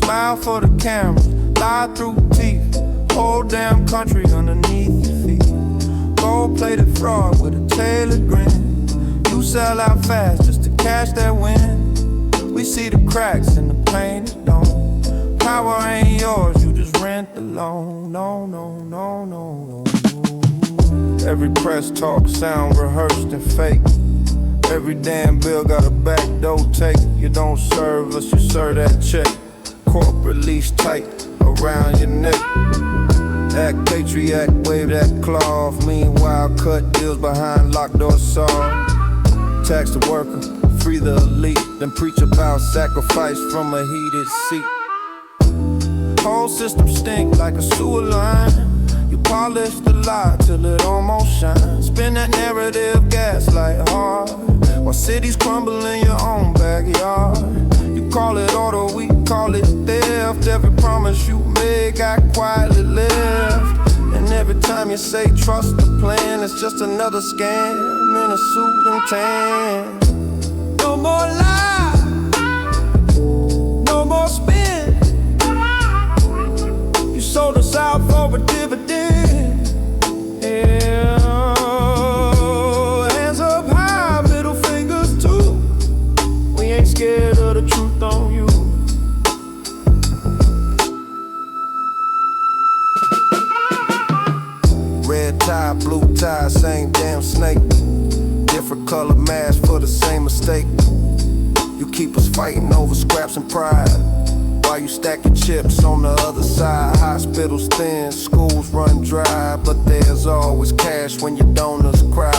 Smile for the camera, lie through teeth. Whole damn country underneath your feet. Gold-plated fraud with a tailored grin. You sell out fast just to cash that win. We see the cracks in the painted dome. Power ain't yours, you just rent the loan. No, no, no, no, no. Every press talk sound rehearsed and fake. Every damn bill got a back door take. You don't serve us, you serve that check. Corporate leash tight around your neck. Act patriot, wave that cloth. Meanwhile, cut deals behind locked door saw. Tax the worker, free the elite. Then preach about sacrifice from a heated seat. Whole system stink like a sewer line. You polish the lie till it almost shines. Spin that narrative, gaslight hard, while cities crumble in your own backyard. You call it order, we call it theft. Every promise you made got quietly left. And every time you say trust the plan, it's just another scam in a suit and tan. No more lie, no more spin. You sold us out for a dividend. Yeah. Hands up high, middle fingers too. We ain't scared of the truth on you. Red tie, blue tie, same damn snake. Different color mask for the same mistake. You keep us fighting over scraps and pride, while you stacking chips on the other side. Hospitals thin, schools run dry, but there's always cash when your donors cry.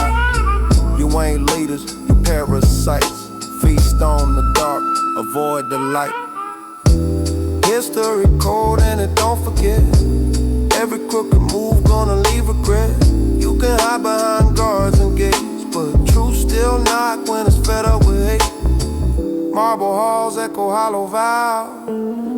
You ain't leaders, you parasites. Feast on the dark, avoid the light. History cold and it don't forget. Every crooked move gonna leave regret. You can hide behind guards and gates, but truth still knock when it's fed up with hate. Marble halls echo hollow vow.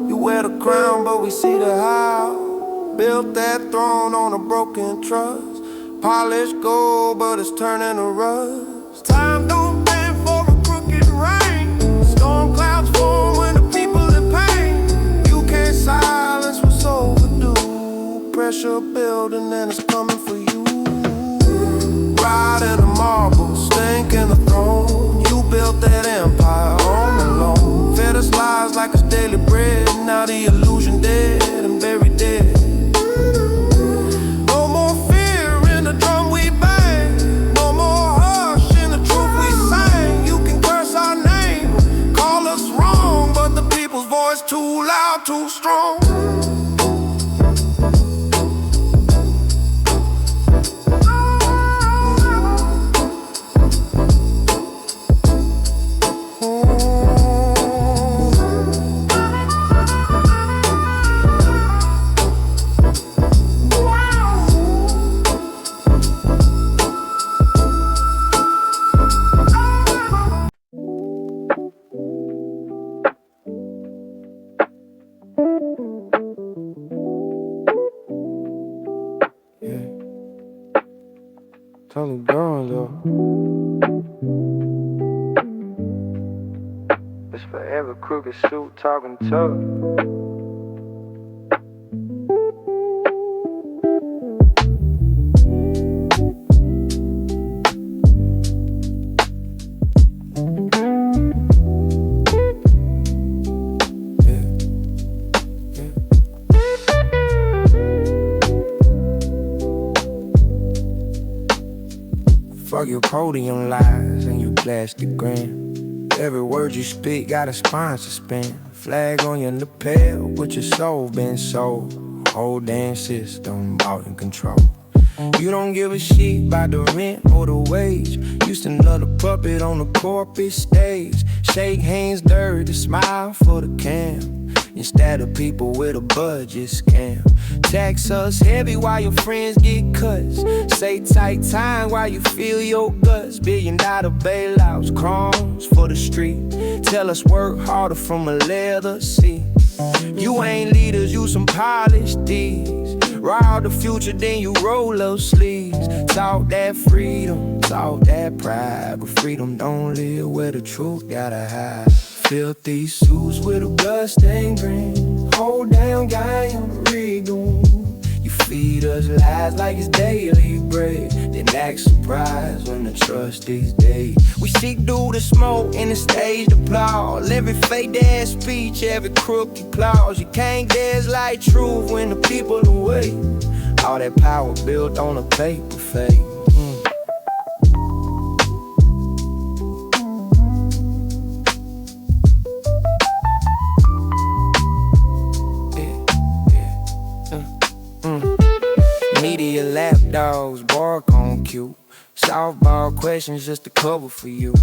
You wear the crown but we see the how. Built that throne on a broken trust. Polished gold but it's turning to rust. Time don't bend for a crooked rain. Storm clouds form when the people in pain. You can't silence what's overdue. Pressure building and it's coming for you. Ride in the marble, stink in the throne. You built that empire on the loan. Fed us lies like it's daily bread. Now the illusion dead and buried dead. No more fear in the drum we bang. No more hush in the truth we sing. You can curse our name, call us wrong, but the people's voice too loud, too strong. Totally gone though. It's forever crooked suit talking tough. Fuck your podium lies and your plastic grin. Every word you speak got a sponsor spin. Flag on your lapel, but your soul been sold. Whole damn system out in control. You don't give a shit about the rent or the wage. Used to love the puppet on the corporate stage. Shake hands dirty, smile for the cam. Instead of people with a budget scam. Tax us heavy while your friends get cuts. Say tight time while you feel your guts. $1 billion bailouts, crumbs for the street. Tell us work harder from a leather seat. You ain't leaders, you some polished thieves. Ride the future, then you roll up sleeves. Talk that freedom, talk that pride, but freedom don't live where the truth gotta hide. Filthy suits with a bloodstained grin. Hold down guy on the rig. You feed us lies like it's daily bread, then act surprised when the trustees day. We seek through the smoke in the staged applause. Every fake ass speech, every crooked clause. You can't gaslight truth when the people away. All that power built on a paper fake. Media lapdogs bark on cue. Softball questions just a cover for you.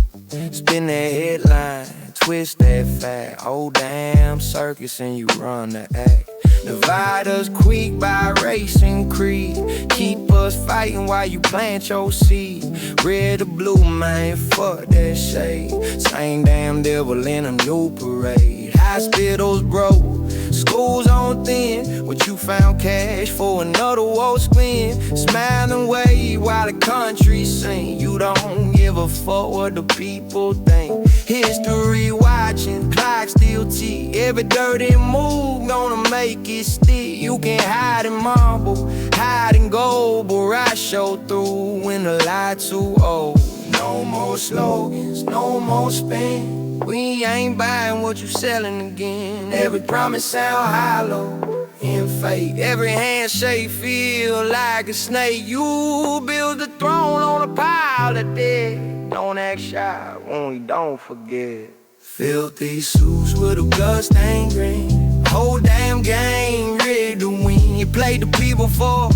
Spin that headline, twist that fact. Oh damn circus and you run the act. Divide us quick by race and creed. Keep us fighting while you plant your seed. Red or blue, man, fuck that shade. Same damn devil in a new parade. Hospitals broke, schools on thin. What you found cash for another woe spin. Smile and wave while the country sing. You don't give a fuck what the people think. History watching, clock still tick. Every dirty move gonna make it stick. You can hide in marble, hide in gold, but I show through when the lie too old. No more slogans, no more spin. We ain't buying what you selling again. Every promise sound hollow and fake. Every handshake feel like a snake. You build the throne on a pile of dead. Don't act shy when we don't forget. Filthy suits with a bloodstained grin. Whole damn game rigged to win. You played the people for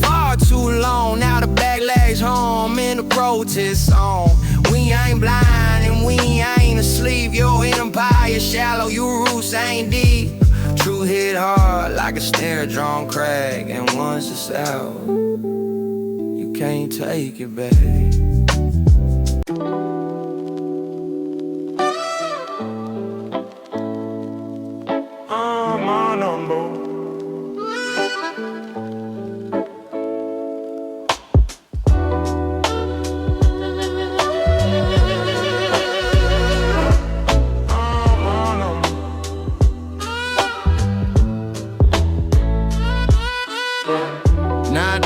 far too long. Now the backlash home in the protest song. We ain't blind and we ain't asleep. Your empire shallow, your roots ain't deep. True hit hard like a snare drum crack. And once it's out, you can't take it back. My number.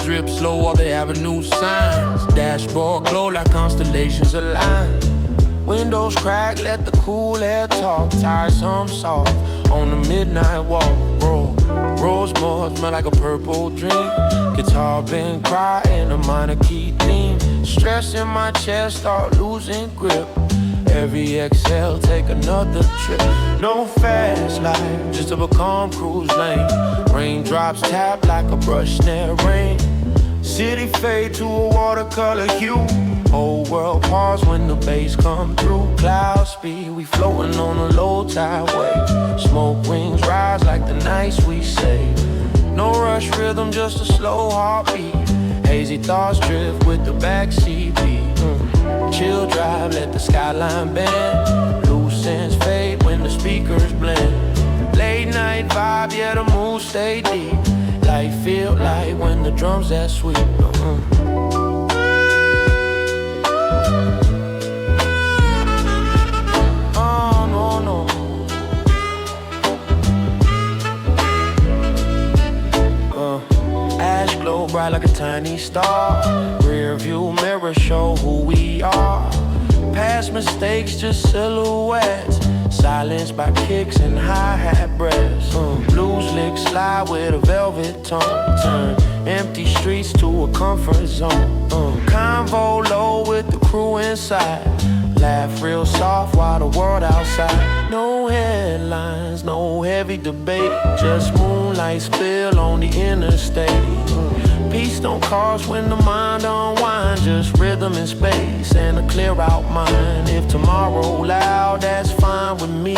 Drip slow up the avenue signs. Dashboard glow like constellations align. Windows crack, let the cool air talk. Tires hum soft on the midnight walk. Rosemore smell like a purple dream. Guitar been crying a minor key theme. Stress in my chest, start losing grip. Every exhale, take another trip. No fast life, just a calm cruise lane. Raindrops tap like a brush snare rain. City fade to a watercolor hue. Whole world pause when the bass come through. Cloud speed, we floating on a low tide wave. Smoke rings rise like the nights we save. No rush rhythm, just a slow heartbeat. Hazy thoughts drift with the backseat beat. Chill drive, let the skyline bend. Loose ends fade when the speakers blend. Late night vibe, yeah, the mood stay deep. Life feel like when the drums that sweet. Oh no, no. Ash glow bright like a tiny star. Rear view mirror show who we are. Past mistakes just silhouettes. Silenced by kicks and hi-hat breaths. Blues lick slide with a velvet tone. Turn empty streets to a comfort zone. Convo low with the crew inside. Laugh real soft while the world outside. No headlines, no heavy debate. Just moonlight spill on the interstate. Peace don't cost when the mind unwind. Just rhythm and space and a clear out mind. If tomorrow loud, that's fine with me.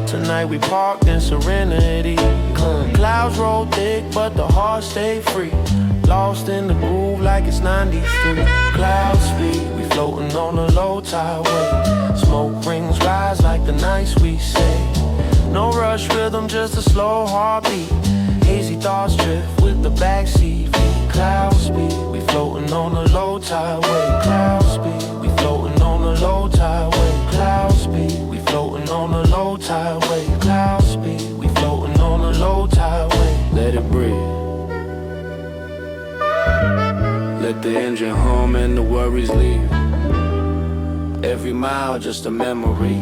Tonight we parked in serenity. Clouds roll thick, but the heart stay free. Lost in the groove like it's 93. Cloud speed, we floating on a low tide wave. Smoke rings rise like the nights we say. No rush rhythm, just a slow heartbeat. Hazy thoughts drift with the backseat. Cloud speed, we floating on a low tide wave. Cloud speed, we floating on a low tide wave. Cloud speed, we floating tide wave. Cloud speed, we floating on a low tide wave. Let it breathe. Let the engine hum and the worries leave. Every mile just a memory.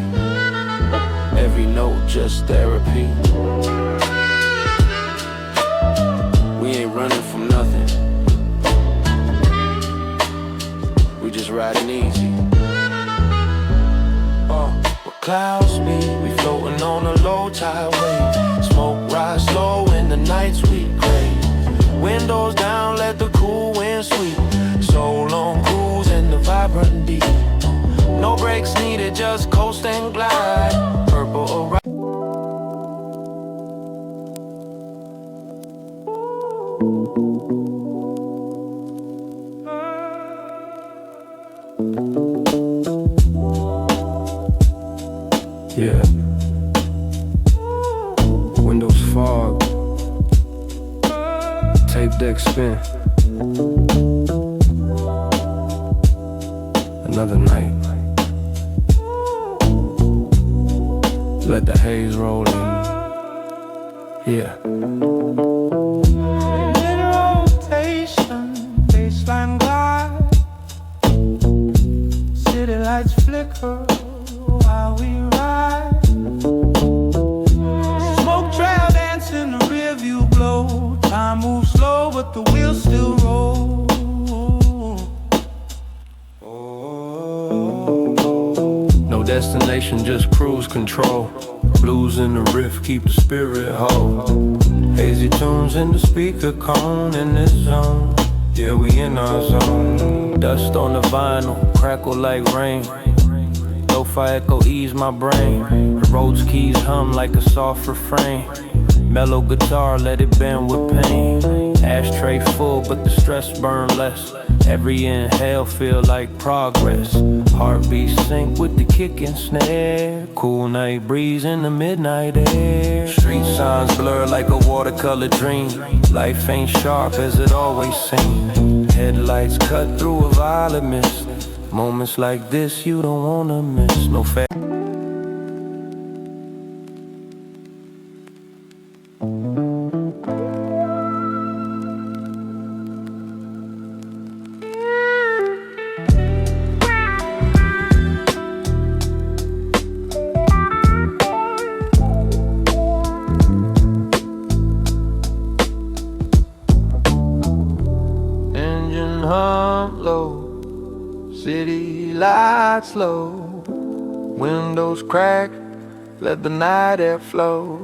Every note just therapy. We ain't running from nothing. We just riding easy. With cloud speed, we floating on a low tide wave. Smoke rise slow in the nights we crave. Windows down, let the cool wind sweep. So long cruise in the vibrant deep. No brakes needed, just coast and glide. Purple around. Yeah. Windows fog. Tape deck spin. Another night. Let the haze roll in. Yeah. Rotation, baseline glide. City lights flicker while we ride. Smoke trail dance in the rear view glow. Time moves slow, but the wheels still roll. No destination, just cruise control. Blues in the riff, keep the spirit whole. Hazy tunes in the speaker cone in this zone. Yeah, we in our zone. Dust on the vinyl, crackle like rain. Lo-fi echo ease my brain. The Rhodes keys hum like a soft refrain. Mellow guitar, let it bend with pain. Ashtray full, but the stress burn less. Every inhale feel like progress. Heartbeat sync with the kick and snare. Cool night breeze in the midnight air. Street signs blur like a watercolor dream. Life ain't sharp as it always seemed. Headlights cut through a violet mist. Moments like this you don't wanna miss. No fair. Hum low, city lights low. Windows crack, let the night air flow.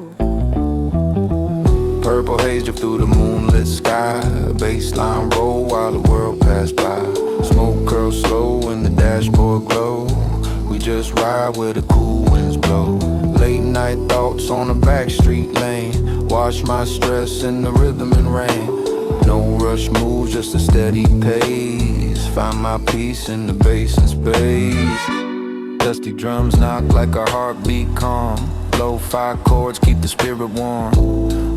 Purple haze drip through the moonlit sky. Bassline roll while the world pass by. Smoke curls slow and the dashboard glow. We just ride where the cool winds blow. Late night thoughts on a backstreet lane. Wash my stress in the rhythm and rain. No rush moves, just a steady pace. Find my peace in the bass and space. Dusty drums knock like our heartbeat calm. Low-fi chords keep the spirit warm.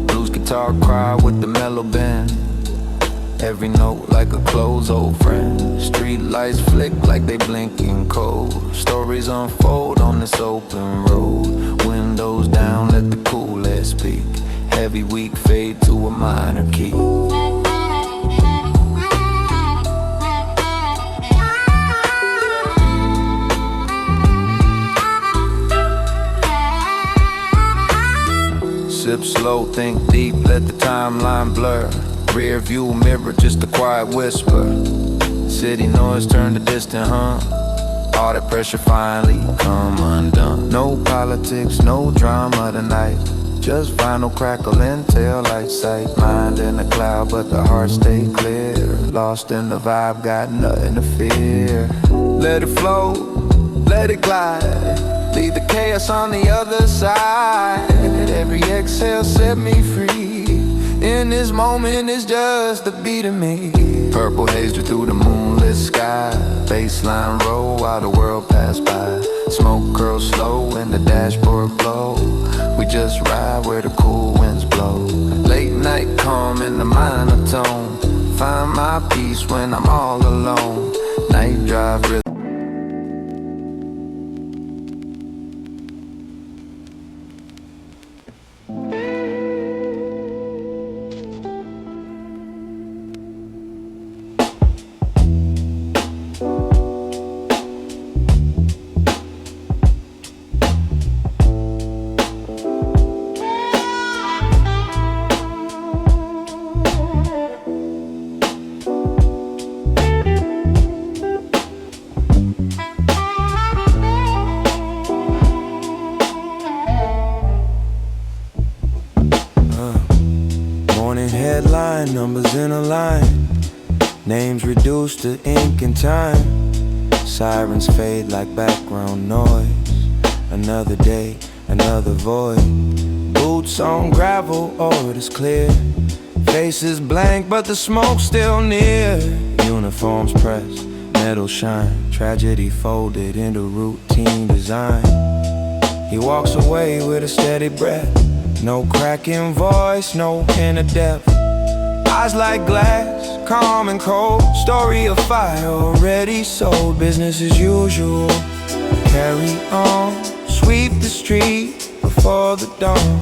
Blues guitar cry with the mellow bend. Every note like a close old friend. Street lights flick like they blinking cold. Stories unfold on this open road. Windows down, let the cool air speak. Heavy weak fade to a minor key. Sip slow, think deep, let the timeline blur. Rear view mirror, just a quiet whisper. City noise turn to distant hum. All that pressure finally come undone. No politics, no drama tonight. Just vinyl crackle and tail light sight. Mind in a cloud, but the heart stay clear. Lost in the vibe, got nothing to fear. Let it flow, let it glide. Leave the chaos on the other side. Every exhale set me free. In this moment, it's just the beat of me. Purple haze through the moonlit sky. Bassline roll while the world pass by. Smoke curls slow and the dashboard glow. We just ride where the cool winds blow. Late night calm in the minor tone. Find my peace when I'm all alone. Night drive rhythm. deadline, numbers in a line, names reduced to ink and time. Sirens fade like background noise. Another day, another void. Boots on gravel, oh it is clear. Faces blank but the smoke's still near. Uniforms pressed, metal shine. Tragedy folded into routine design. He walks away with a steady breath. No cracking voice, no inner depth. Eyes like glass, calm and cold. Story of fire already sold. Business as usual, carry on. Sweep the street before the dawn.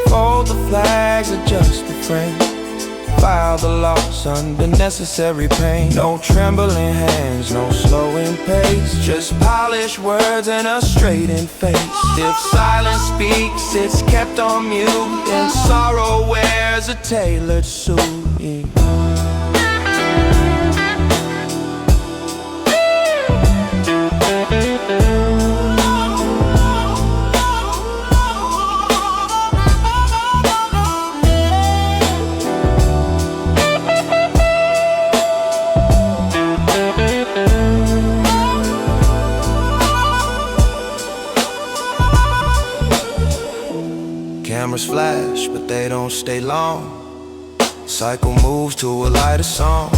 Fold the flags, adjust the frame. File the loss under necessary pain. No trembling hands, no slowing pace. Just polished words and a straightened face. If silence speaks, it's kept on mute. And sorrow wears a tailored suit. Cameras flash, but they don't stay long. Cycle moves to a lighter song.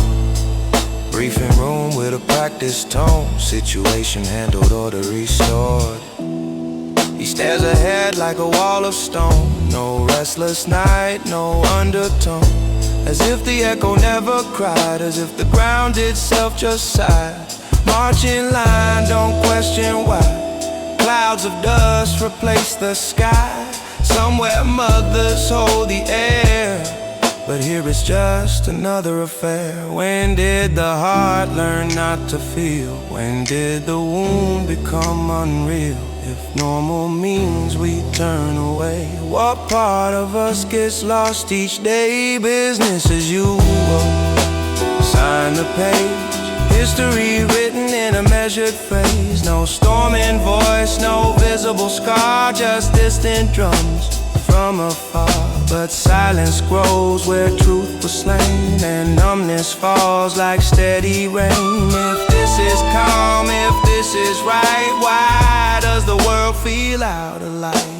Briefing room with a practiced tone. Situation handled, order restored. He stares ahead like a wall of stone. No restless night, no undertone. As if the echo never cried. As if the ground itself just sighed. March in line, don't question why. Clouds of dust replace the sky. Somewhere mothers hold the air, but here it's just another affair. When did the heart learn not to feel? When did the wound become unreal? If normal means we turn away, what part of us gets lost each day? Business as usual, sign the page. History written in a measured phrase. No storming voice, no visible scar. Just distant drums from afar. But silence grows where truth was slain. And numbness falls like steady rain. If this is calm, if this is right, why does the world feel out of light?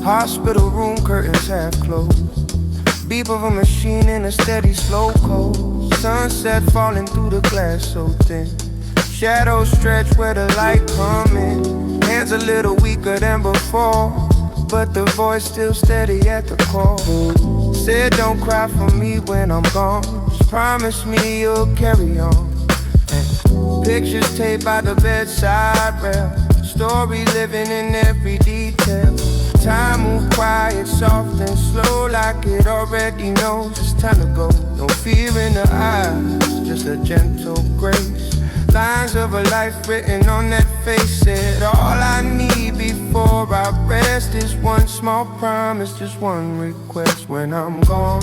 Hospital room curtains half closed. Beep of a machine in a steady slow cold. Sunset falling through the glass so thin. Shadows stretch where the light come in. Hands a little weaker than before, but the voice still steady at the core. Said don't cry for me when I'm gone. Just promise me you'll carry on. And pictures taped by the bedside rail. Story living in every detail. Time move quiet, soft and slow, like it already knows it's time to go. No fear in the eyes, just a gentle grace. Lines of a life written on that face. Said all I need before I rest is one small promise, just one request. When I'm gone,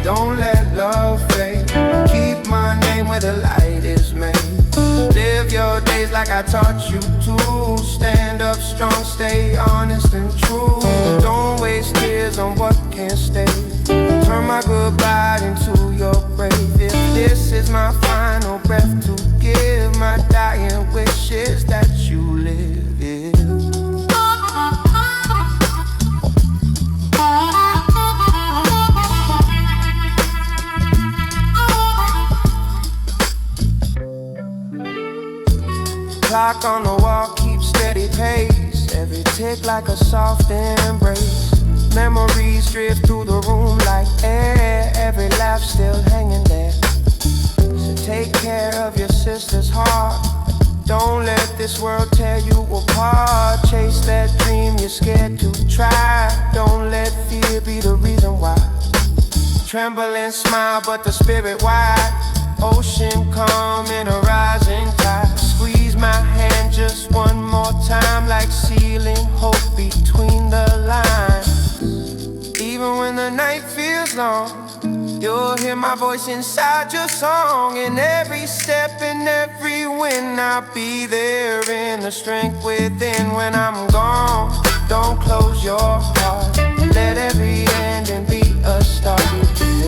don't let love fade. Keep my name where the light is made. Live your days like I taught you to. Stand up strong, stay honest and true. Don't waste tears on what can't stay. Turn my goodbye into your grave. If this is my final breath to give, my dying wish is that you live. Clock on the wall keeps steady pace. Every tick like a soft embrace. Memories drift through the room like air. Every laugh still hanging there. So take care of your sister's heart. this world tear you apart. Chase that dream you're scared to try. Don't let fear be the reason why. Tremble and smile, but the spirit wide. Ocean calm in a rising tide. Squeeze my hand just one more time, like sealing hope between the lines. Even when the night feels long, you'll hear my voice inside your song. In every step, in every win, I'll be there in the strength within. When I'm gone, don't close your heart. Let every ending be a start.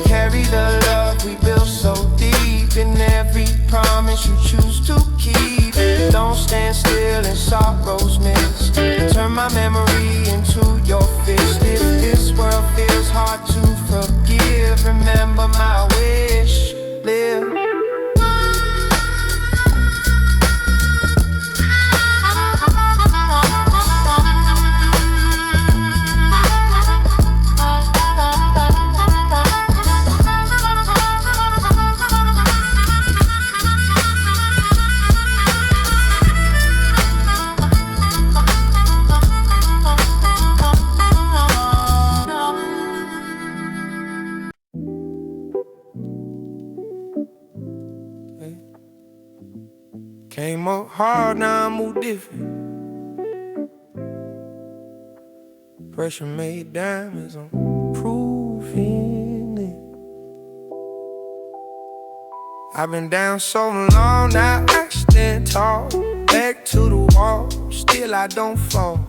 Carry the love we built so deep, in every promise you choose to keep. Don't stand still in sorrow's mist. Turn my memory into your fist. If this world feels hard to forgive, remember my wish, live. Came up hard, now I move different. Pressure made diamonds, I'm proving it. I've been down so long, now I stand tall. Back to the wall, still I don't fall.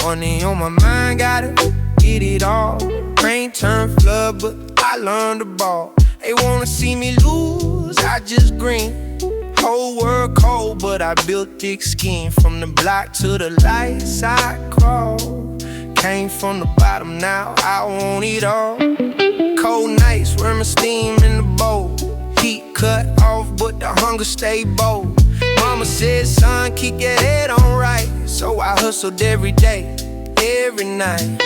Money on my mind, gotta get it all. Rain turned flood, but I learned the ball. They wanna see me lose, I just grin. Whole world cold, but I built thick skin. From the block to the lights I crawl. Came from the bottom, now I want it all. Cold nights, worm and steam in the bowl. Heat cut off, but the hunger stay bold. Mama said, son, keep your head on right. So I hustled every day, every night.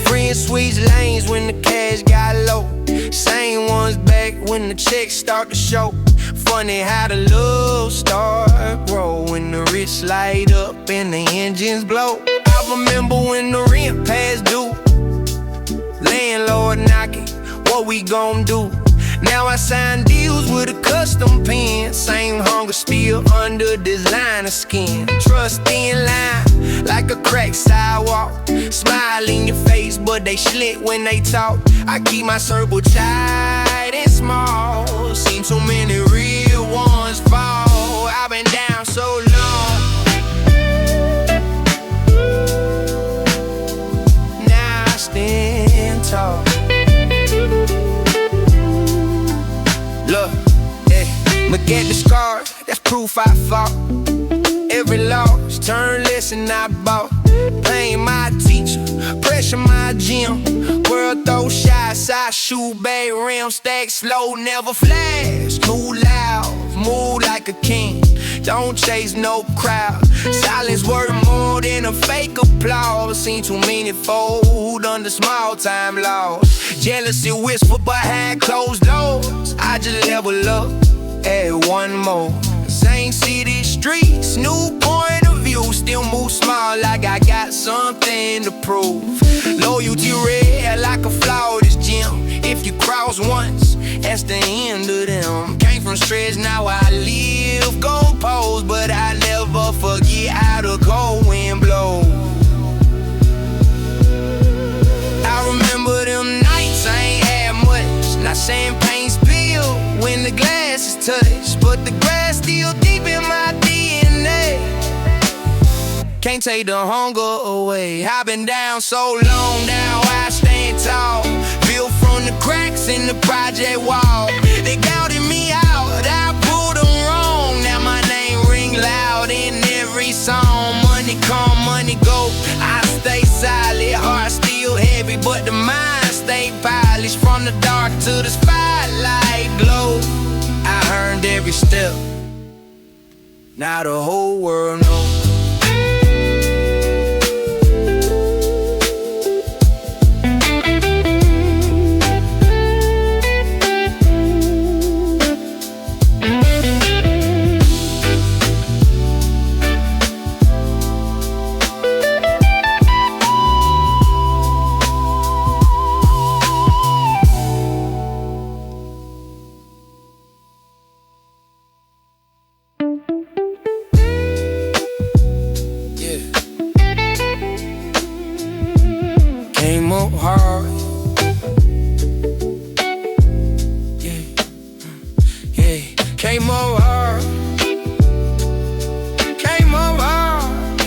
Free and squeeze lanes when the cash got low. Same ones back when the checks start to show. Funny how the love start grow when the wrists light up and the engines blow. I remember when the rent past due, landlord knocking, what we gon' do? Now I sign deals with a custom pen. Same hunger still under designer skin. Trust in line like a cracked sidewalk. Smile in your face, but they slick when they talk. I keep my circle tight and small. Seen so many real ones fall. I've been down so long, now I stand tall. Look, yeah, look at the scars, that's proof I fought. Every loss, turn lesson I bought. Pain my teacher, pressure my gym. World throw shots, I shoot bang rim. Stack slow, never flash. Move loud, move like a king. Don't chase no crowd. Silence worth more than a fake applause. Seen too many fold under small time laws. Jealousy whisper behind closed doors. I just level up, add one more. Same city streets, new point of view. Still move small like I got something to prove. Loyalty red like a flawless gem. If you cross once, that's the end of them. Came from stretch, now I live gon' pose, but I never forget how the cold wind blows. I remember them nights I ain't had much. Not champagne spilled when the glass is touched, but the grass still deep in my DNA. Can't take the hunger away. I've been down so long, now I stand tall. Built from the cracks in the project wall. They doubted me out, I pulled them wrong. Now my name ring loud in every song. Money come, money go, I stay solid. Heart still heavy, but the mind stay polished. From the dark to the spotlight glow, I earned every step, now the whole world knows. Yeah, came up hard. Came up hard.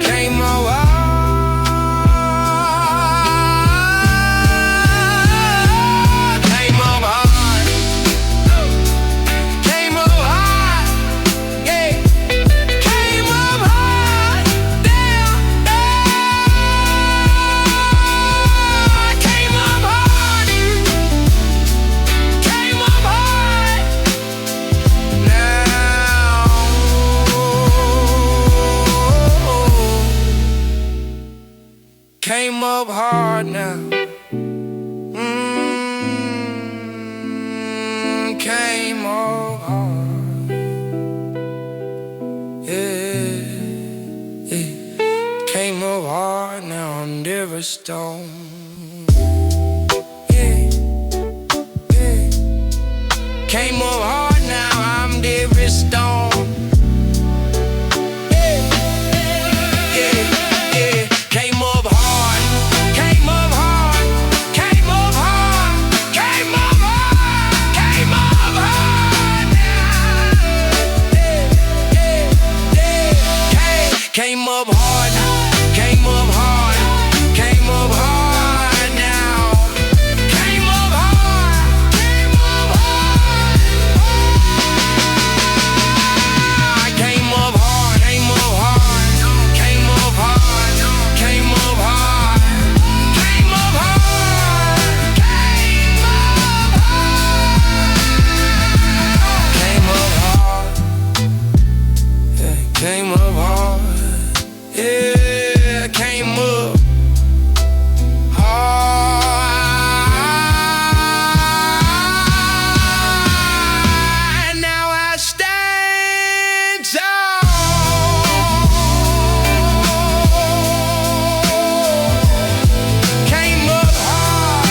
Came up hard. Came up hard. Came up hard. Yeah. Came up hard. Damn. Came up hard. Came up hard. Now came up hard now. Came up hard. Yeah, yeah. Came up hard now. I'm never stoned. Yeah, yeah. Came up hard now. I'm never stoned. Came up hard, came up hard, came up hard now. Came up hard, came up hard. Came up hard, came up hard, came up hard, came up hard, came up hard, came up hard, came up hard, came up hard. Yeah, I came up hard. Now I stand tall. Came up hard.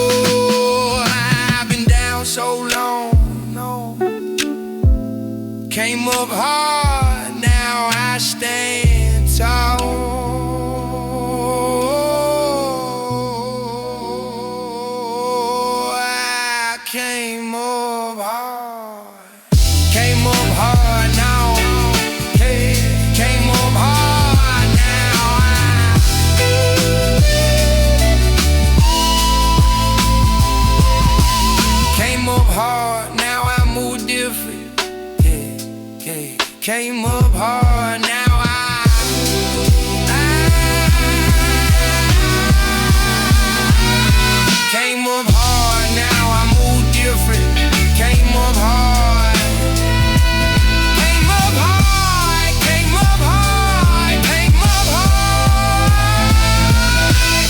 Ooh, I've been down so long. No. Came up hard, now I stand tall. I came up hard. Came up hard now. Came up hard now. Came up hard, now I move different. Came up hard, now came up hard, now I move different. Came up hard. Came up hard, came up hard, came up hard.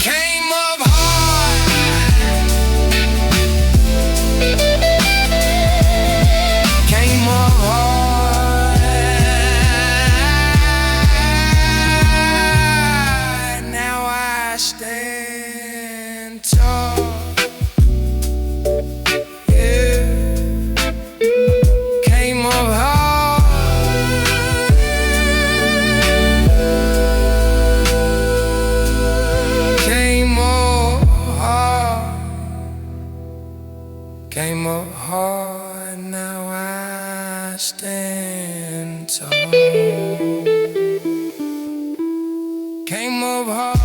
Came up hard. Came up hard. Stand tall, yeah. Came up hard. Came up hard. Came up hard. Now I stand tall. Came up hard.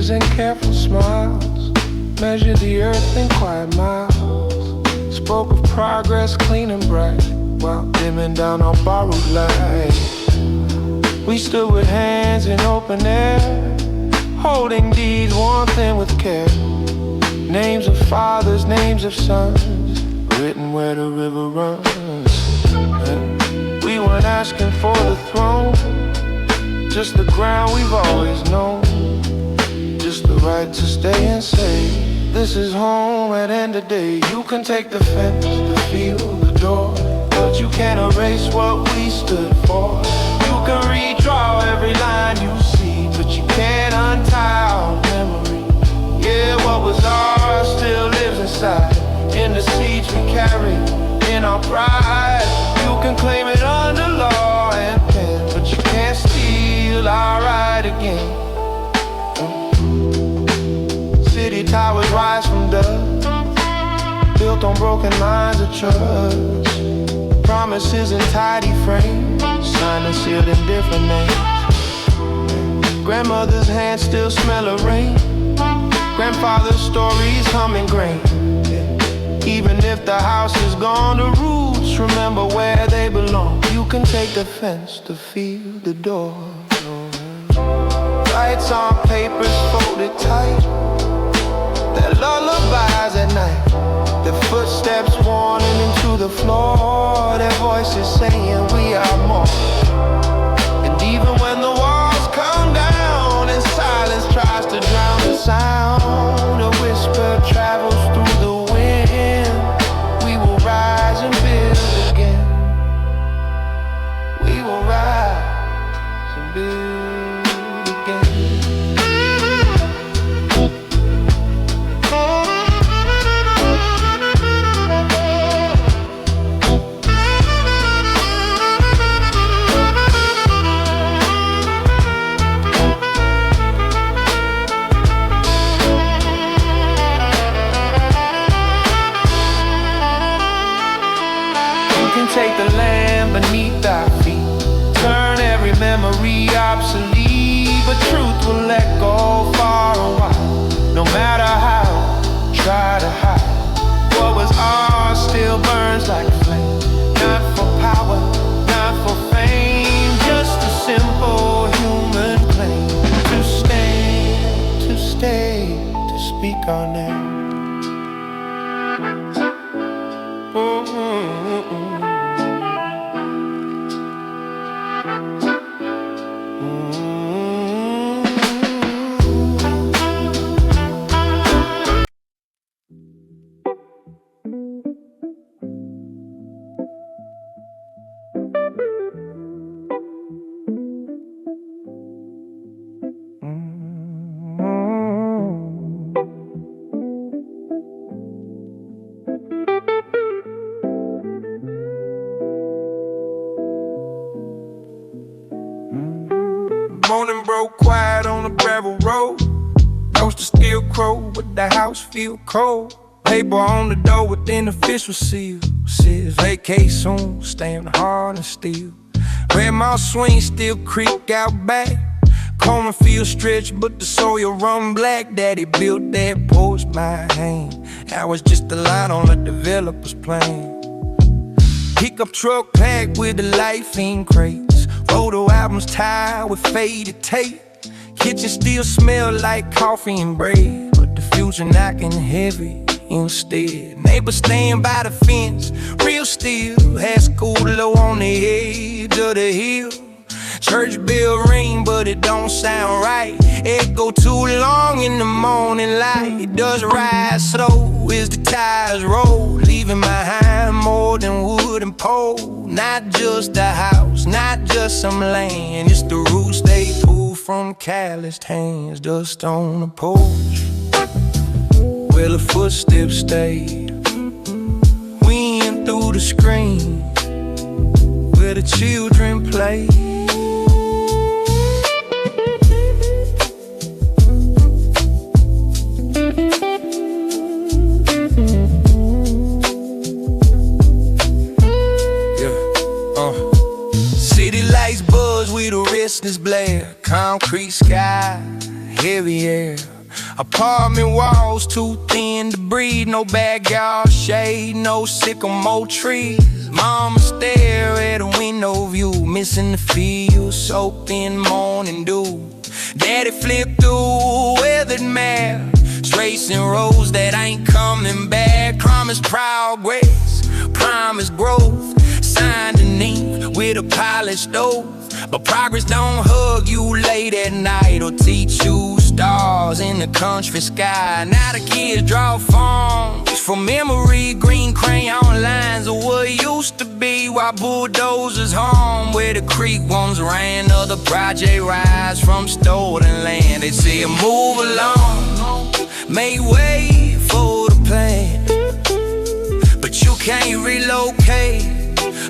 and careful smiles, measure the earth in quiet miles, spoke of progress, clean and bright, while dimming down our borrowed light. We stood with hands in open air, holding deeds, warmth and with care. Names of fathers, names of sons, written where the river runs. We weren't asking for the throne, just the ground we've always known, just the right to stay and say, this is home at end of day. You can take the fence, the field, the door, but you can't erase what we stood for. You can redraw every line you see, but you can't untie our memory. Yeah, what was ours still lives inside, in the seeds we carry, in our pride. You can claim it under law and pen, but you can't steal our right again. City towers rise from dust, built on broken lines of trust. Promises in tidy frames, signed and sealed in different names. Grandmother's hands still smell of rain, grandfather's stories humming grain. Even if the house is gone, the roots remember where they belong. You can take the fence, the field, the door. Lights on papers folded tight, their lullabies at night, their footsteps warning into the floor, their voices saying we are more. And even when the walls come down and silence tries to drown the sound, a whisper travels through the wind. We will rise and build again. We will rise and build again. Take the land beneath our feet, turn every memory obsolete, but truth will let go far and wide. No matter how, try to hide. What was ours still burns like a flame, not for power, not for fame, just a simple human claim to stay, to speak our name. Morning broke quiet on the gravel road. Roaster still crow, but the house feel cold. Paper on the door with an official seal, says vacate soon, staying hard and still. Red mouse swing still creak out back. Cornfield stretch, but the soil run black. Daddy built that porch by hand. That was just a line on the developer's plan. Pickup truck packed with the life in crates. Photo albums tied with faded tape. Kitchen still smell like coffee and bread, but the future knocking heavy instead. Neighbors staying by the fence, real still. Had school low on the edge of the hill. Church bell ring, but it don't sound right. Echo too long in the morning light. It does rise slow as the tires roll, leaving behind more than wood and pole. Not just a house, not just some land, it's the roots they pull from calloused hands. Dust on the porch where the footsteps stayed. Wind through the screen where the children play. City lights buzz with a restless blare. Concrete sky, heavy air. Apartment walls too thin to breathe, no backyard shade, no sycamore trees. Mama stare at a window view, missing the field, soaked in morning dew. Daddy flipped through weathered maps, tracing roads that ain't coming back. Promised progress, promised growth, signed an ink with a polished oath. But progress don't hug you late at night or teach you stars in the country sky. Now the kids draw forms from memory, green crayon lines of what used to be, while bulldozers home where the creek once ran. Other project rise from stolen land. They say move along, make way for the plan, but you can't relocate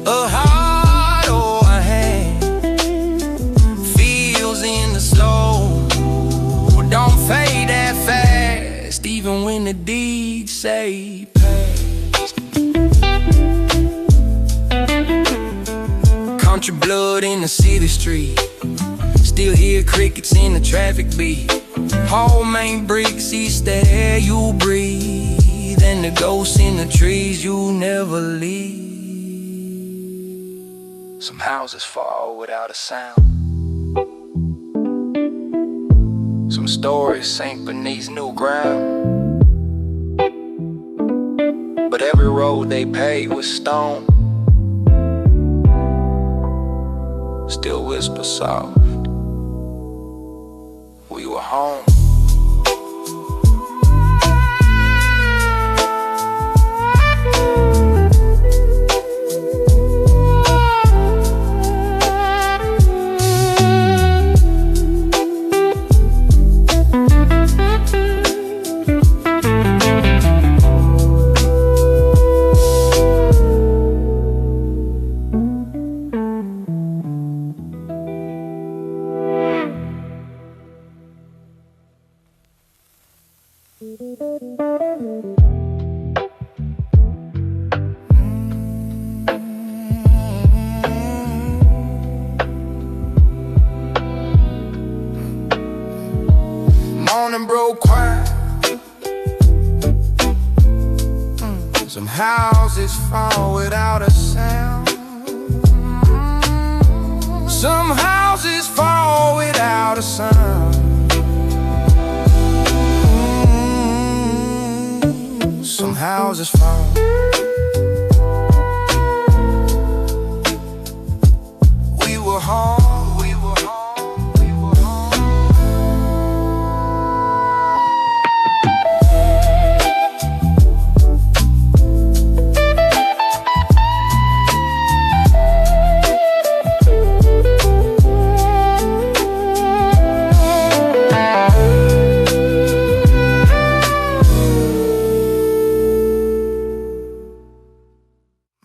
a heart or a hand. Feels in the slow, don't fade that fast, even when the deeds say past. Country blood in the city street, still hear crickets in the traffic beat. Whole main bricks, east the air you breathe, and the ghosts in the trees you never leave. Some houses fall without a sound, some stories sink beneath new ground, but every road they paved with stone still whisper soft, we were home. Morning broke quiet, some houses fall without a sound, some houses fall without a sound. Some houses fall. We were home, we were home, we were home.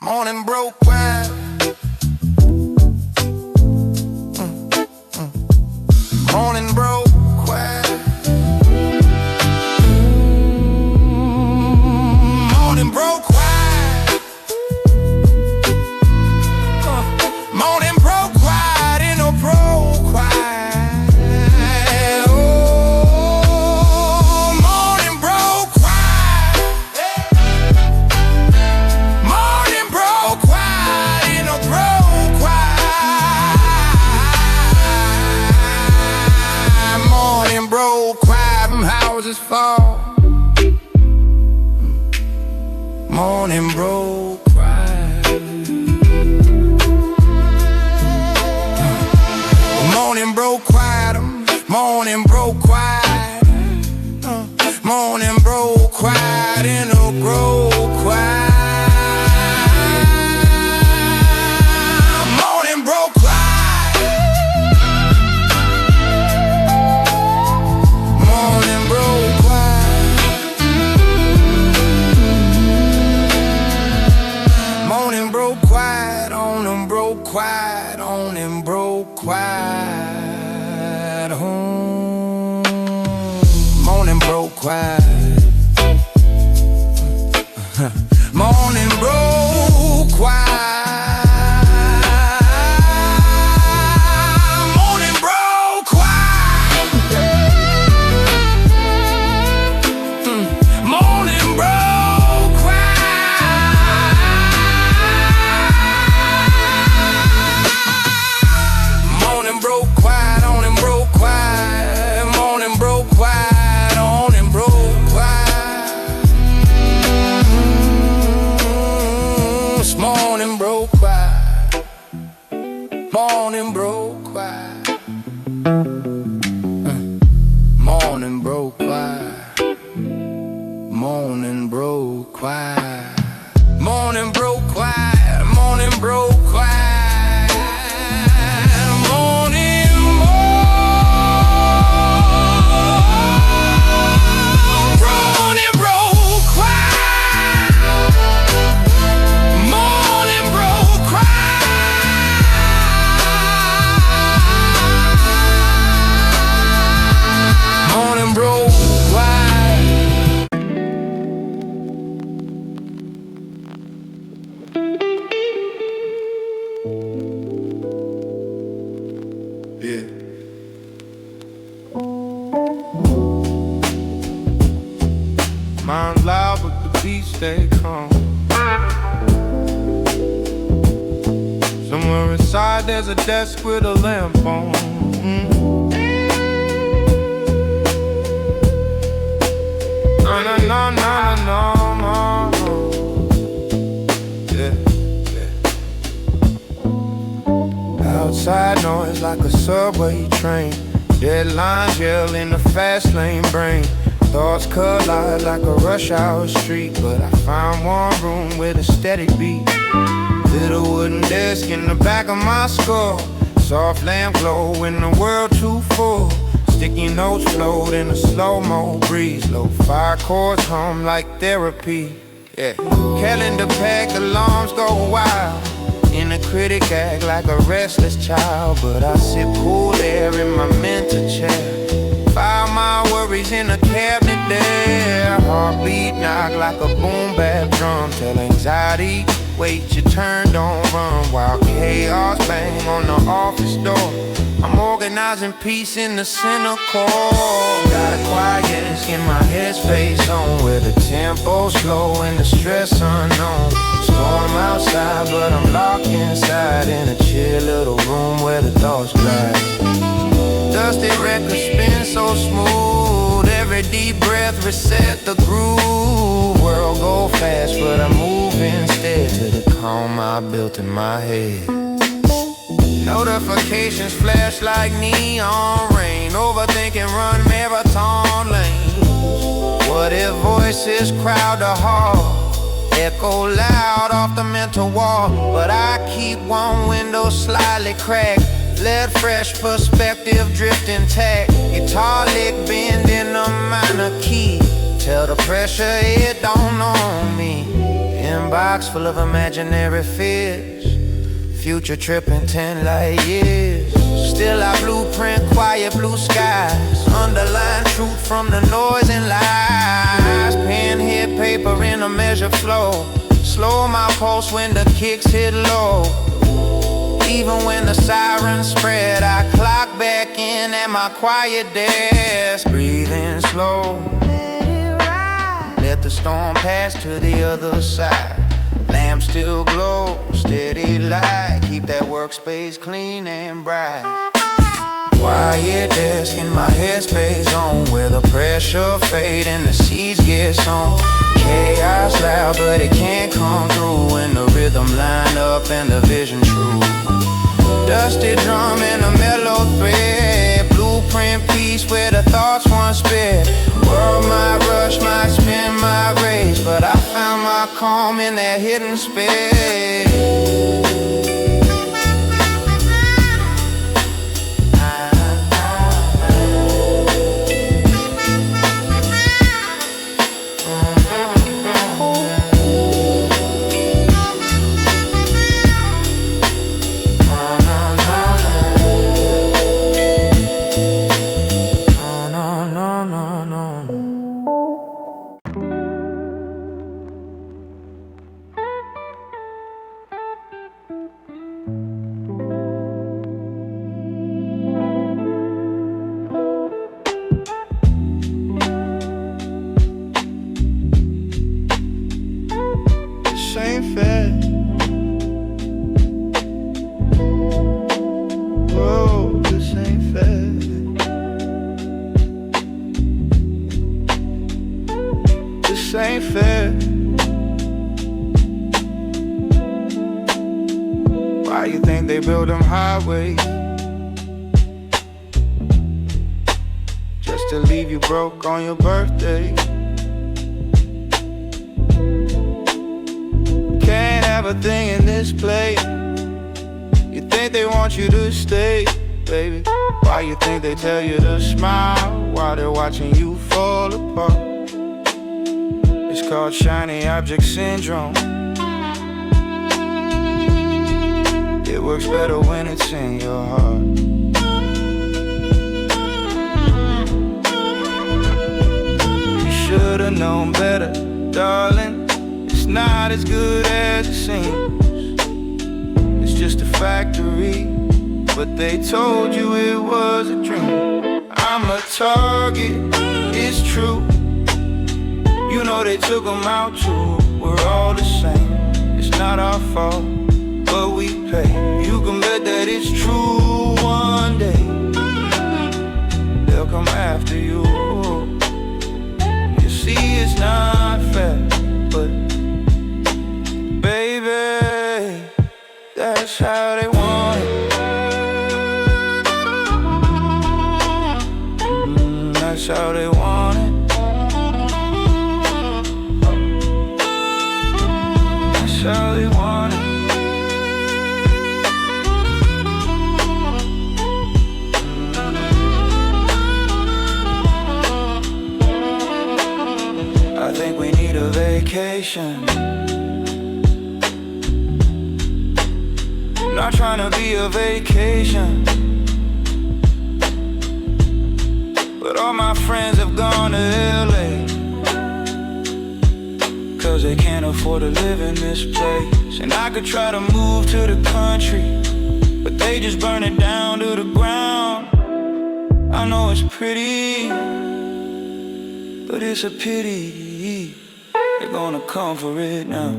Morning broke quiet, morning broke quiet, morning broke quiet, morning broke quiet, ain't no broke quiet. Oh, morning broke quiet, morning broke quiet, ain't no broke quiet. Morning broke quiet, them houses fall. Morning broke quiet. Morning broke quiet, morning broke quiet, morning broke quiet, and no broke quiet. Morning broke quiet, morning broke quiet, morning broke quiet, on them broke quiet, on them broke quiet home. Morning broke quiet, morning broke quiet, morning broke quiet, Morning broke quiet. Morning broke quiet. Morning broke quiet. Morning broke quiet. Morning broke quiet. Morning broke quiet. Morning broke quiet. Morning broke quiet. Yeah. Mind's loud, but the beat stay calm. Somewhere inside there's a desk with a lamp on. No, no, no, no, no, no, no. Yeah, yeah. Outside noise like a subway train. Deadlines yell in the fast lane brain. Thoughts collide like a rush hour street. But I found one room with a steady beat. Little wooden desk in the back of my skull. Soft lamp glow in the world too full. Sticky notes float in a slow-mo breeze. Low-fi chords hum like therapy. Yeah. Calendar packed, alarms go wild. Inner critic act like a restless child. But I sip cool air in my mental chair. File my worries in a cabinet there. Heartbeat knock like a boom-bap drum. Tell anxiety, wait, your turn, don't run. While chaos bang on the office door. I'm organizing peace in the center core. Got a quiet in my headspace on. Where the tempo's slow and the stress unknown. Storm outside but I'm locked inside. In a chill little room where the thoughts glide. Dusty record spin so smooth. Every deep breath reset the groove. World go fast but I move instead. To the calm I built in my head. Notifications flash like neon rain. Overthinking run marathon lanes. What if voices crowd the hall? Echo loud off the mental wall. But I keep one window slightly cracked. Let fresh perspective drift intact. Guitar lick bend in a minor key. Tell the pressure it don't own me. Inbox full of imaginary fears. Future tripping 10 light years. Still I blueprint quiet blue skies. Underline truth from the noise and lies. Pen hit paper in a measured flow. Slow my pulse when the kicks hit low. Even when the sirens spread, I clock back in at my quiet desk. Breathing slow. Let the storm pass to the other side. Lamp still glow, steady light. Keep that workspace clean and bright. Quiet desk in my headspace on. Where the pressure fade and the seeds get sown. Chaos loud but it can't come through. When the rhythm line up and the vision true. Dusty drum and a mellow thread. Blueprint piece where the thoughts once sped. World might rush, might spin my race. But I found my calm in that hidden space. Why you think they build them highways? Just to leave you broke on your birthday. Can't have a thing in this place. You think they want you to stay, baby? Why you think they tell you to smile while they're watching you fall apart? It's called shiny object syndrome. It works better when it's in your heart. You should've known better, darling. It's not as good as it seems. It's just a factory, but they told you it was a dream. I'm a target, it's true. You know they took them out too. We're all the same. It's not our fault, but we pay. You can bet that it's true. One day they'll come after you. You see, it's not fair, but baby, that's how they want it. That's how they want it. That's how they want it. I think we need a vacation. Not trying to be a vacation, but all my friends have gone to LA, 'cause they can't afford to live in this place. And I could try to move to the country, but they just burn it down to the ground. I know it's pretty, but it's a pity. They're gonna come for it now.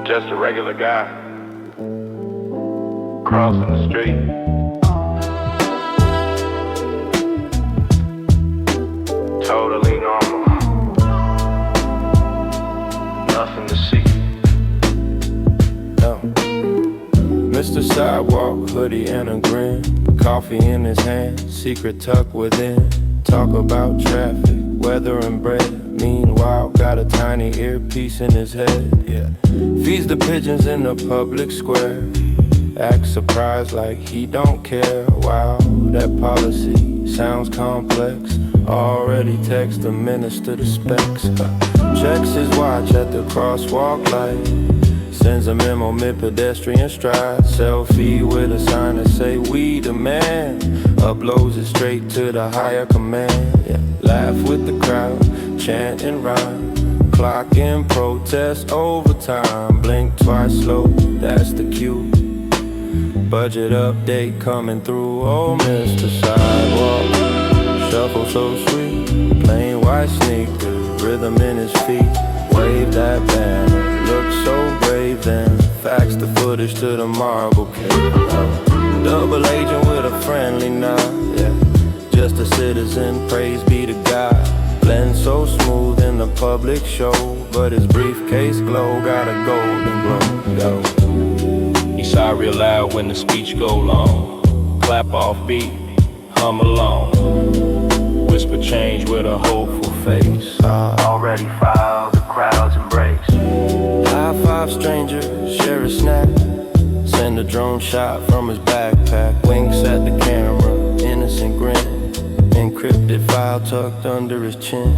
Just a regular guy crossing the street. Totally normal. Nothing to see. No. Mr. Sidewalk, hoodie and a grin, coffee in his hand, secret tuck within. Talk about traffic, weather and bread. Meanwhile, got a tiny earpiece in his head. Yeah. Feeds the pigeons in the public square. Acts surprised like he don't care. Wow, that policy sounds complex. Already text the minister the specs. Checks his watch at the crosswalk light. Sends a memo mid-pedestrian stride. Selfie with a sign that say we demand. Uploads it straight to the higher command. Yeah. Laugh with the crowd, chant and rhyme. Clock in protest overtime. Blink twice slow, that's the cue. Budget update coming through. Oh, Mr. Sidewalk, shuffle so sweet. Plain white sneakers, rhythm in his feet. Wave that banner, look so brave then. Fax the footage to the marble cave. Double agent with a friendly nod, yeah. Just a citizen, praise be to God. Blend so smooth in the public show, but his briefcase glow got a golden glow. Go. He sigh real loud when the speech go long. Clap off beat, hum along. Whisper change with a hopeful face. Already filed, the crowd's embrace. High five stranger, share a snack. Send a drone shot from his backpack. Winks at the camera, innocent grin. Encrypted file tucked under his chin.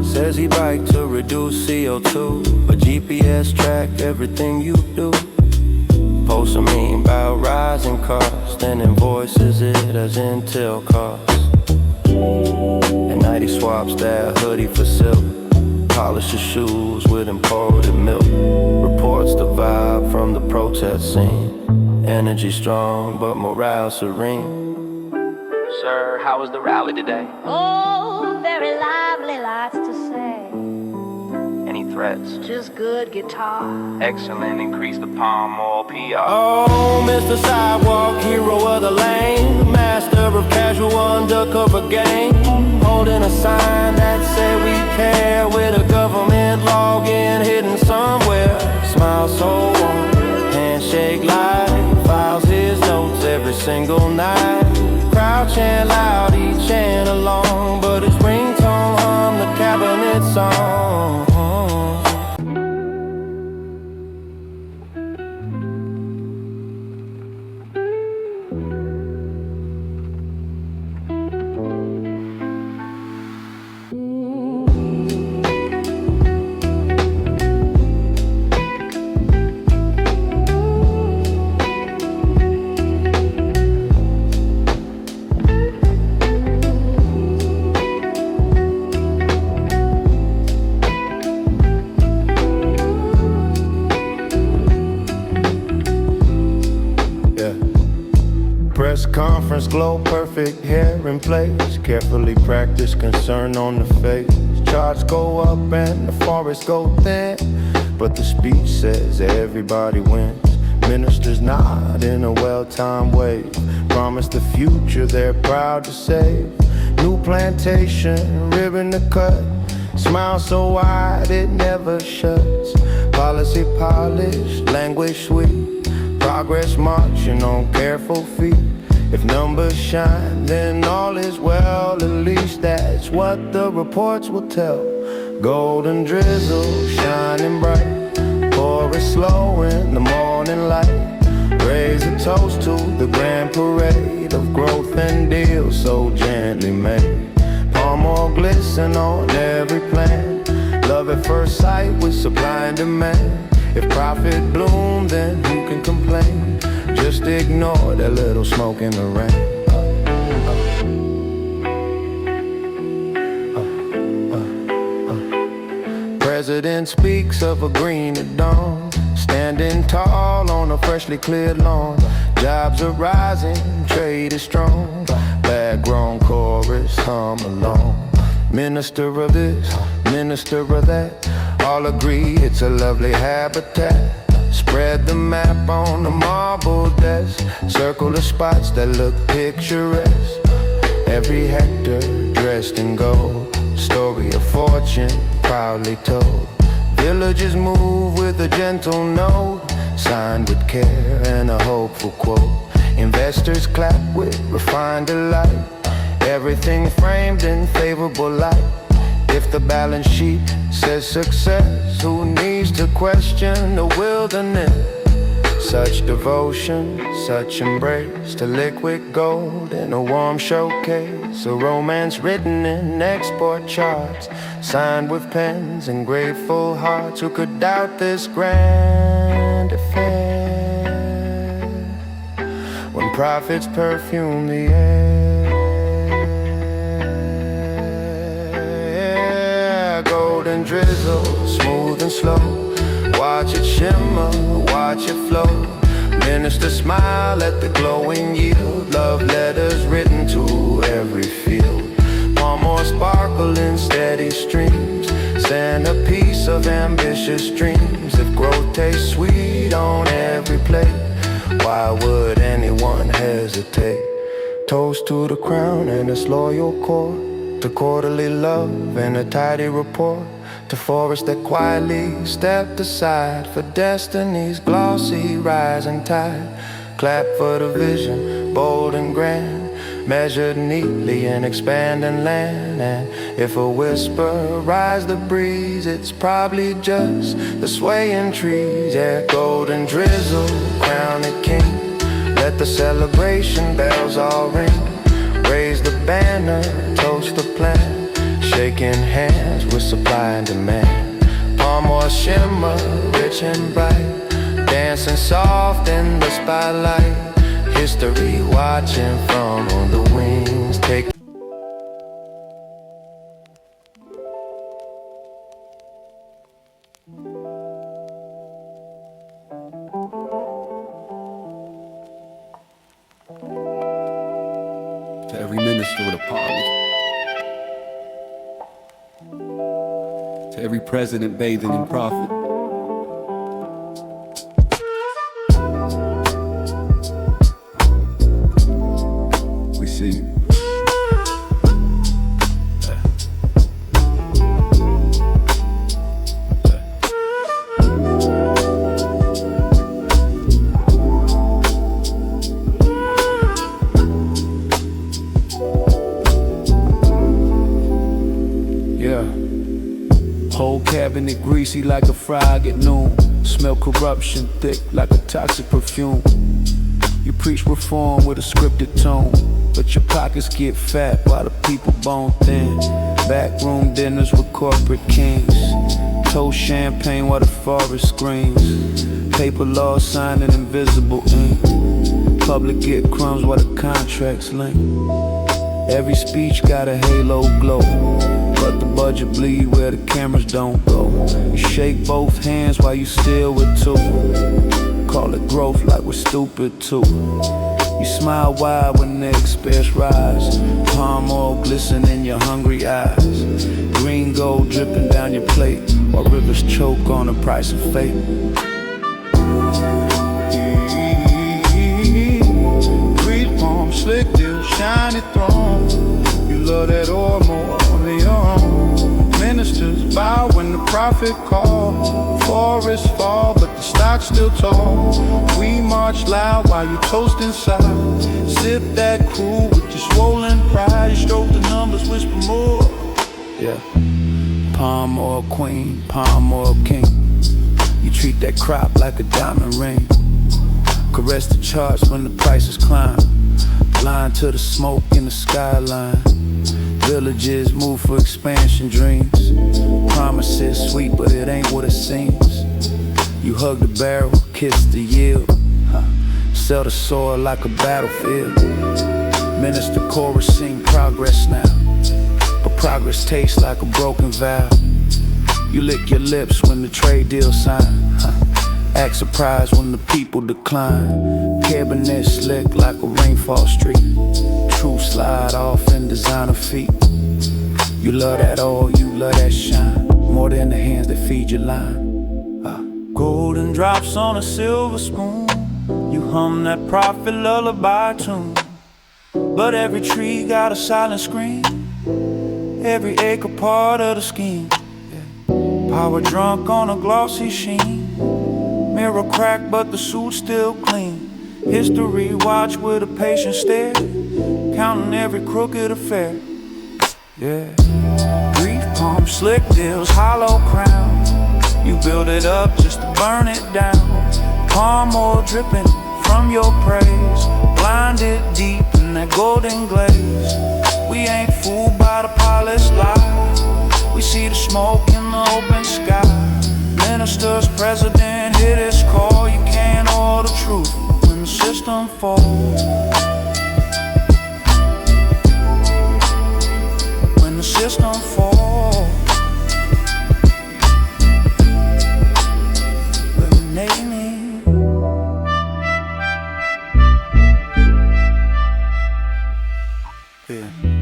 Says he bike to reduce CO2, but GPS track everything you do. Post a meme about rising costs, then invoices it as Intel costs. At night he swaps that hoodie for silk. Polishes shoes with imported milk. Reports the vibe from the protest scene. Energy strong, but morale serene. Sir, how was the rally today? Oh, very lively, lots to say. Any threats? Just good guitar. Excellent, increase the palm oil PR. Oh, Mr. Sidewalk, hero of the lane, master of casual undercover game, holding a sign that said we care, with a government login hidden somewhere. Smile so warm, handshake light, files his notes every single night. Crowd chant loud, he chant along, but his ringtone hum the cabinet song. Press conference, glow perfect, hair in place, carefully practiced concern on the face. Charts go up and the forests go thin, but the speech says everybody wins. Ministers nod in a well-timed way, promise the future they're proud to save. New plantation, ribbon to cut, smile so wide it never shuts. Policy polished, language sweet, progress marching on careful feet. If numbers shine, then all is well, at least that's what the reports will tell. Golden drizzle, shining bright, chorus slow in the morning light. Raise a toast to the grand parade of growth and deals so gently made. Palm oil glisten on every plan, love at first sight with supply and demand. If profit bloom, then who can complain? Just ignore that little smoke in the rain. President speaks of a greener dawn, standing tall on a freshly cleared lawn. Jobs are rising, trade is strong, bad-grown chorus hum along. Minister of this, minister of that, all agree it's a lovely habitat. Spread the map on the marble desk, circle the spots that look picturesque. Every hectare dressed in gold, story of fortune proudly told. Villagers move with a gentle note, signed with care and a hopeful quote. Investors clap with refined delight, everything framed in favorable light. If the balance sheet says success, who needs to question the wilderness? Such devotion, such embrace to liquid gold in a warm showcase. A romance written in export charts, signed with pens and grateful hearts. Who could doubt this grand affair when profits perfume the air? Golden drizzle, smooth and slow, watch it shimmer, watch it flow. Minister smile at the glowing yield, love letters written to every field. Palm oil sparkle in steady streams, send a piece of ambitious dreams. If growth tastes sweet on every plate, why would anyone hesitate? Toast to the crown and its loyal core, to quarterly love and a tidy report, to forests that quietly stepped aside for destiny's glossy rising tide. Clap for the vision, bold and grand, measured neatly in expanding land. And if a whisper rise the breeze, it's probably just the swaying trees. Yeah, golden drizzle, crown it king, let the celebration bells all ring. Raise the banner, toast the plan, shaking hands with supply and demand. Palm oil shimmer, rich and bright, dancing soft in the spotlight. History watching from on the wings. Take to every minister with a party, to every president bathing in profit. We see you. Whole cabinet greasy like a frog at noon. Smell corruption thick like a toxic perfume. You preach reform with a scripted tone, but your pockets get fat while the people bone thin. Backroom dinners with corporate kings. Toast champagne while the forest screams. Paper laws signed in invisible ink. Public get crumbs while the contracts link. Every speech got a halo glow, but the budget bleed where the cameras don't go. You shake both hands while you still with two. Call it growth like we're stupid too. You smile wide when the expense rise. Palm oil glisten in your hungry eyes. Green gold dripping down your plate, while rivers choke on the price of fate. Green palm, slick deal, shiny throne. You love that oil more than your own. Ministers bow when the prophet call. Forests fall, but the stock's still tall. We march loud while you toast inside. Sip that cool with your swollen pride. You stroke the numbers, whisper more. Yeah. Palm oil queen, palm oil king. You treat that crop like a diamond ring. Caress the charts when the prices climb. Blind to the smoke in the skyline. Villages move for expansion dreams. Promises sweet, but it ain't what it seems. You hug the barrel, kiss the yield. Sell the soil like a battlefield. Minister chorus sing progress now, but progress tastes like a broken vow. You lick your lips when the trade deal sign. Act surprised when the people decline. Cabinet slick like a rainfall street. True slide off in designer feet. You love that oil, you love that shine, more than the hands that feed your line. Golden drops on a silver spoon. You hum that prophet lullaby tune. But every tree got a silent scream. Every acre part of the scheme. Power drunk on a glossy sheen. Mirror cracked but the suit still clean. History watch with a patient stare, counting every crooked affair. Yeah. Grief palm, slick deals, hollow crown. You build it up just to burn it down. Palm oil dripping from your praise. Blinded deep in that golden glaze. We ain't fooled by the polished lies. We see the smoke in the open sky. Ministers, president, hit his call. You can't hold the truth when the system falls. When the system falls. Eliminate me. Yeah.